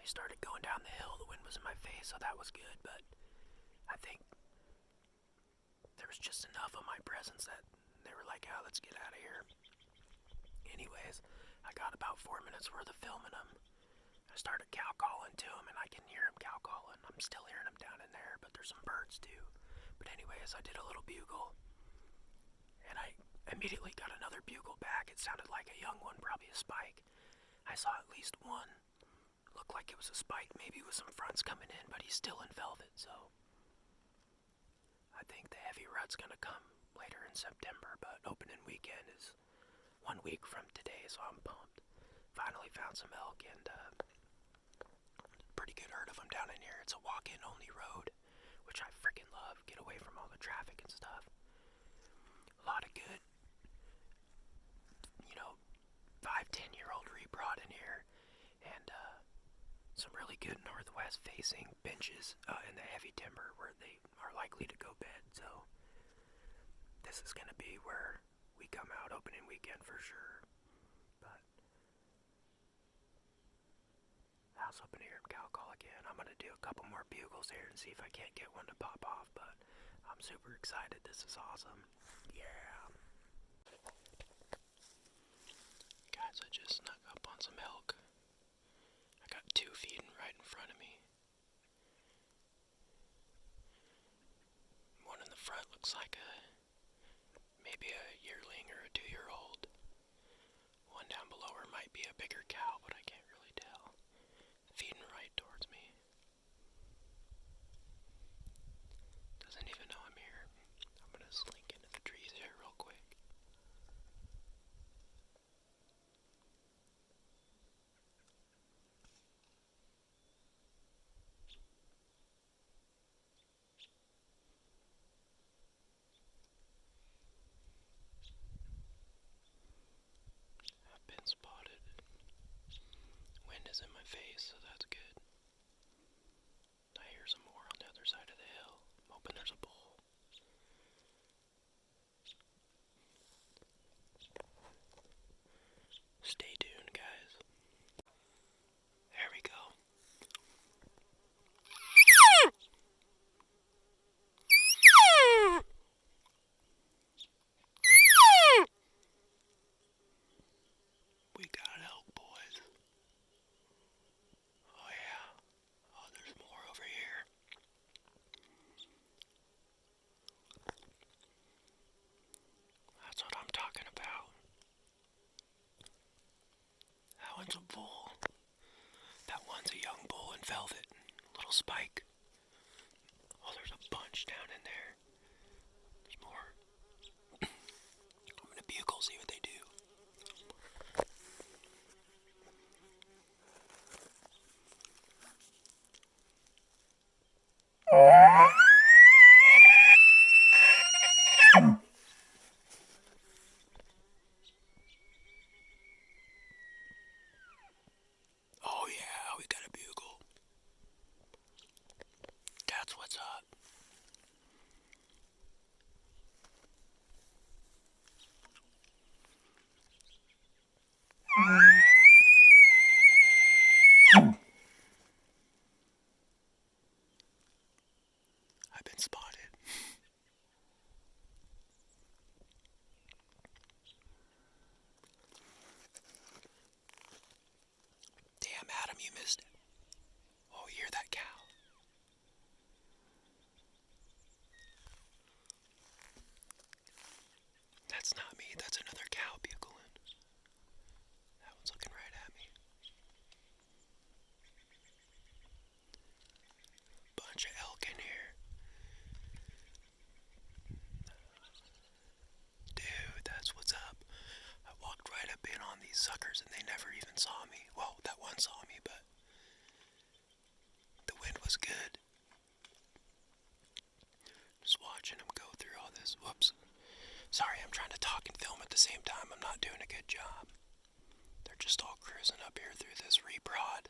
finally started going down the hill. The wind was in my face, so that was good, but I think there was just enough of my presence that they were like, oh, let's get out of here. Anyways, I got about 4 minutes worth of filming them. I started cow calling to him, and I can hear him cow calling. I'm still hearing him down in there, but there's some birds too. But anyways, I did a little bugle, and I immediately got another bugle back. It sounded like a young one, probably a spike. I saw at least one. Looked like it was a spike, maybe with some fronts coming in, but he's still in velvet, so I think the heavy rut's gonna come later in September, but opening weekend is 1 week from today, so I'm pumped. Finally found some elk, and pretty good herd of them down in here. It's a walk-in only road, which I freaking love. Get away from all the traffic and stuff. A lot of good, 5-10-year-old reprod in here, and some really good northwest facing benches in the heavy timber where they are likely to go bed. So this is going to be where we come out opening weekend for sure. But I was hoping to hear him cow call again. I'm going to do a couple more bugles here and see if I can't get one to pop off, but I'm super excited. This is awesome. Yeah. Guys, I just snuck up on some elk. I got 2 feeding right in front of me. One in the front looks like maybe a yearling or a 2-year-old. One down below her might be a bigger cow, but I can't really tell. Feeding right towards me. Doesn't even know I'm here. I'm gonna slink into the trees here real quick. I've been spotted. Wind is in my face, so that's good. I hear some more on the other side of the hill. I'm hoping there's a bull. Stay tuned, guys. There we go. We got an elk, boys. Oh yeah. Oh, there's more over here. That's what I'm talking about. That one's a bull. That one's a young bull in velvet. Little spike. Oh, there's a bunch down in there. There's more. I'm gonna bugle, see what they do. Oh yeah, we got a bugle. That's what's up. I've been spotted. Damn, Adam, you missed it. Oh, you hear that cow? That's not me, that's another cow bugling. That one's looking right at me. Bunch of elk in here. Dude, that's what's up. I walked right up in on these suckers and they never even saw me. Well, that one saw me, but the wind was good. Just watching them go through all this. Whoops. Sorry, I'm trying to talk and film at the same time. I'm not doing a good job. They're just all cruising up here through this reprod.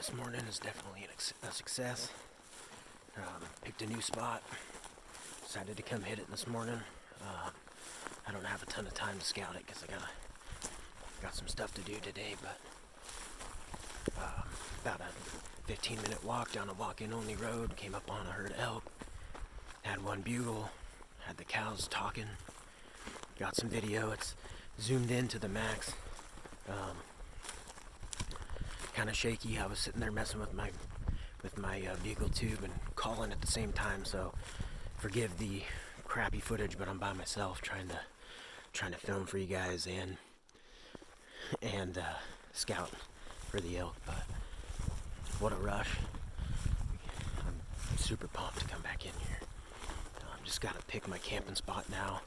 this morning is definitely a success. Picked a new spot. Decided to come hit it this morning. I don't have a ton of time to scout it because I got some stuff to do today, but about a 15-minute walk down a walk-in only road, came up on a herd of elk, had one bugle, had the cows talking, got some video. It's zoomed in to the max. Kind of shaky. I was sitting there messing with my bugle tube and calling at the same time, so forgive the crappy footage, but I'm by myself trying to film for you guys and scout for the elk. But what a rush. I'm super pumped to come back in here. Just gotta pick my camping spot now,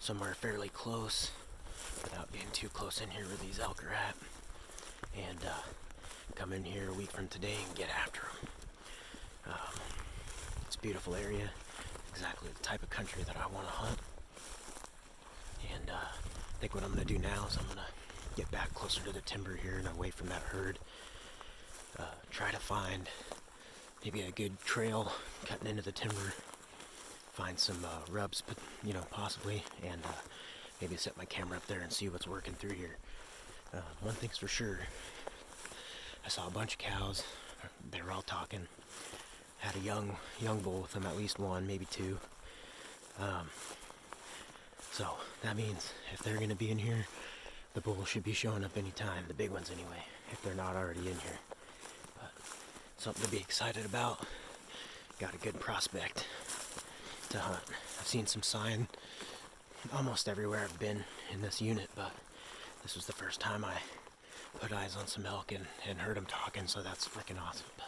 somewhere fairly close without being too close in here where these elk are at, and come in here a week from today and get after them. It's a beautiful area, exactly the type of country that I want to hunt. And I think what I'm going to do now is I'm going to get back closer to the timber here and away from that herd. Try to find maybe a good trail cutting into the timber. Find some rubs, possibly, and maybe set my camera up there and see what's working through here. One thing's for sure, I saw a bunch of cows. They were all talking. Had a young bull with them, at least one, maybe two. So that means if they're going to be in here, the bull should be showing up anytime. The big ones anyway, if they're not already in here. But something to be excited about. Got a good prospect to hunt. I've seen some sign almost everywhere I've been in this unit, but this was the first time I put eyes on some elk and heard them talking, so that's freaking awesome. But,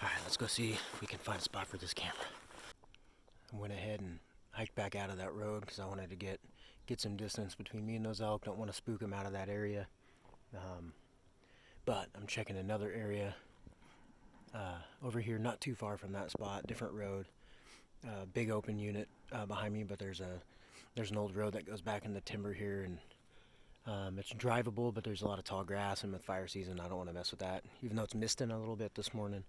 alright, let's go see if we can find a spot for this camera. I went ahead and hiked back out of that road because I wanted to get some distance between me and those elk. Don't want to spook them out of that area. But I'm checking another area over here, not too far from that spot, different road. Big open unit behind me, but there's an old road that goes back in the timber here, and it's drivable, but there's a lot of tall grass, and with fire season I don't want to mess with that. Even though it's misting a little bit this morning,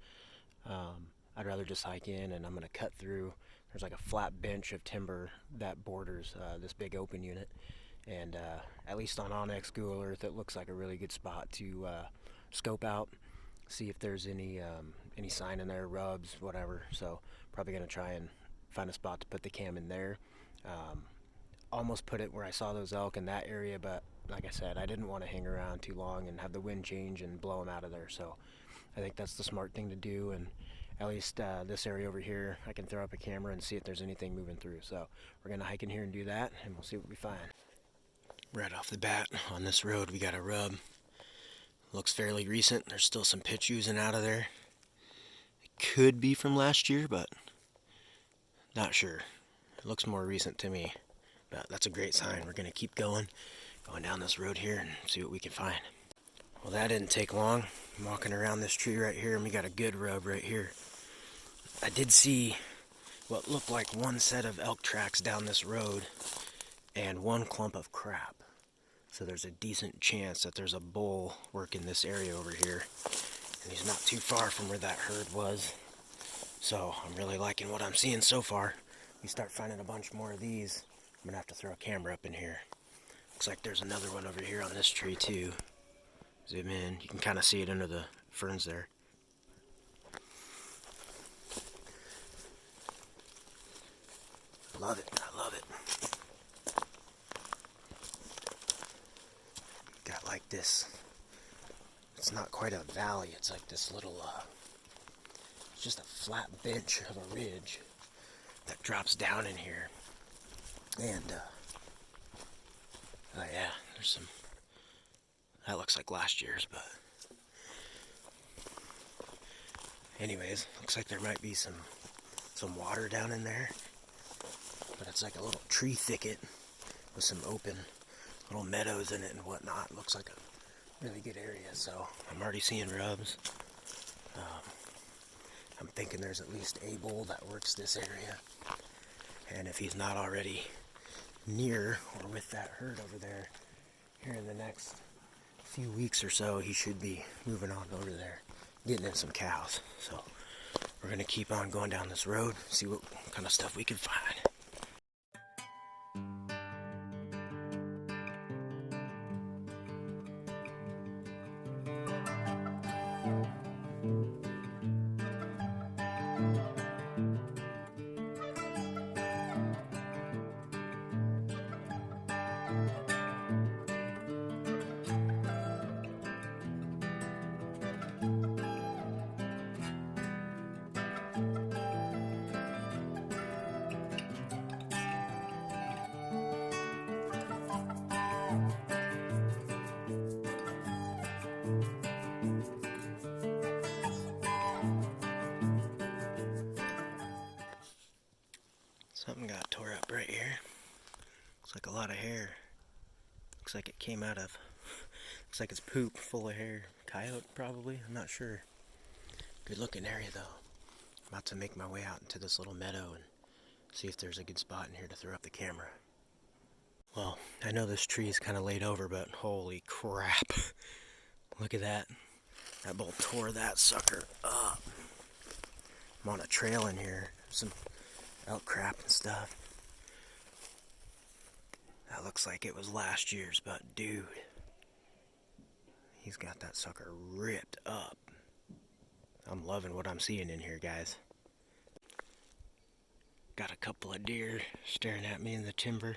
I'd rather just hike in, and I'm going to cut through. There's like a flat bench of timber that borders this big open unit, and at least on Onyx Google Earth it looks like a really good spot to scope out, see if there's any sign in there, rubs, whatever. So probably going to try and find a spot to put the cam in there. Almost put it where I saw those elk in that area, but like I said, I didn't want to hang around too long and have the wind change and blow them out of there. So I think that's the smart thing to do, and at least this area over here, I can throw up a camera and see if there's anything moving through. So we're going to hike in here and do that, and we'll see what we find. Right off the bat, on this road, we got a rub. Looks fairly recent. There's still some pitch oozing out of there. It could be from last year, but not sure. It looks more recent to me, but that's a great sign. We're going to keep going down this road here and see what we can find. Well, that didn't take long. I'm walking around this tree right here, and we got a good rub right here. I did see what looked like one set of elk tracks down this road and one clump of crap. So there's a decent chance that there's a bull working this area over here, and he's not too far from where that herd was. So I'm really liking what I'm seeing so far. We start finding a bunch more of these, I'm gonna have to throw a camera up in here. Looks like there's another one over here on this tree too. Zoom in, you can kind of see it under the ferns there. Love it, I love it. Got like this, it's not quite a valley, it's like this little, it's just a flat bench of a ridge that drops down in here. And, oh yeah, there's some, that looks like last year's, but anyways, looks like there might be some water down in there, but it's like a little tree thicket with some open little meadows in it and whatnot. It looks like a really good area, so I'm already seeing rubs. I'm thinking there's at least a bull that works this area, and if he's not already near or with that herd over there, here in the next few weeks or so, he should be moving on over there. getting in some cows. So we're gonna keep on going down this road, see what kind of stuff we can find. Something got tore up right here. Looks like a lot of hair. Looks like it came out of, looks like it's poop full of hair. Coyote probably, I'm not sure. Good looking area though. I'm about to make my way out into this little meadow and see if there's a good spot in here to throw up the camera. Well, I know this tree is kind of laid over, but holy crap. Look at that. That bull tore that sucker up. I'm on a trail in here. Some elk crap and stuff. That looks like it was last year's, but dude, he's got that sucker ripped up. I'm loving what I'm seeing in here, guys. Got a couple of deer staring at me in the timber.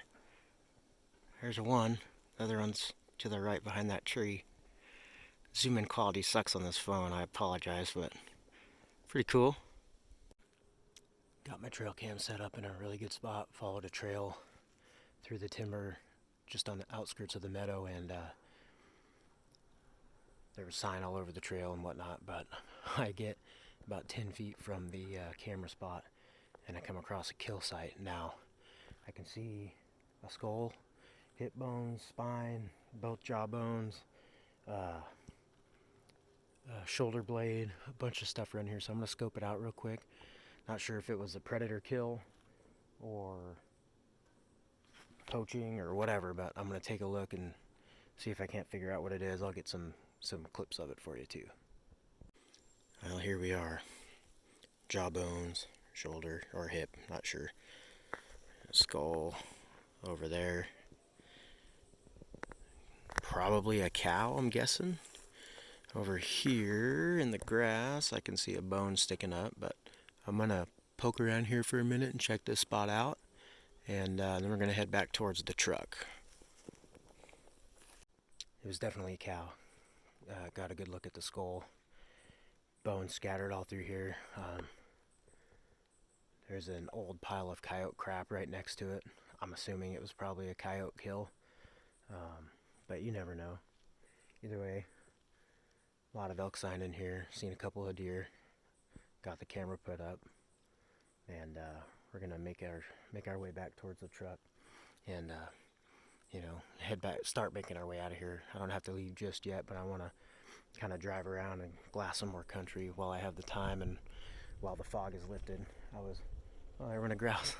There's one. The other one's to the right behind that tree. Zoom in quality sucks on this phone. I apologize, but pretty cool. Got my trail cam set up in a really good spot. Followed a trail through the timber just on the outskirts of the meadow, and there was sign all over the trail and whatnot, but I get about 10 feet from the camera spot and I come across a kill site. Now I can see a skull, hip bones, spine, both jaw bones, shoulder blade, a bunch of stuff around here, so I'm going to scope it out real quick. Not sure if it was a predator kill or poaching or whatever, but I'm going to take a look and see if I can't figure out what it is. I'll get some clips of it for you too. Well, here we are. Jaw bones, shoulder or hip, not sure. Skull over there. Probably a cow, I'm guessing. Over here in the grass, I can see a bone sticking up, but I'm gonna poke around here for a minute and check this spot out, and then we're gonna head back towards the truck. It was definitely a cow. Got a good look at the skull. Bones scattered all through here. There's an old pile of coyote crap right next to it. I'm assuming it was probably a coyote kill, but you never know. Either way, a lot of elk sign in here. Seen a couple of deer. Got the camera put up, and we're gonna make our way back towards the truck, and head back, start making our way out of here. I don't have to leave just yet, but I want to kind of drive around and glass some more country while I have the time and while the fog is lifted. I run a grouse.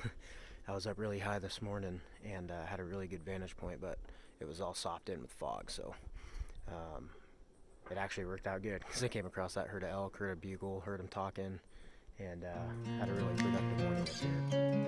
I was up really high this morning and had a really good vantage point, but it was all sopped in with fog, so it actually worked out good because I came across that herd of elk, heard a bugle, heard them talking, and had a really productive morning up here.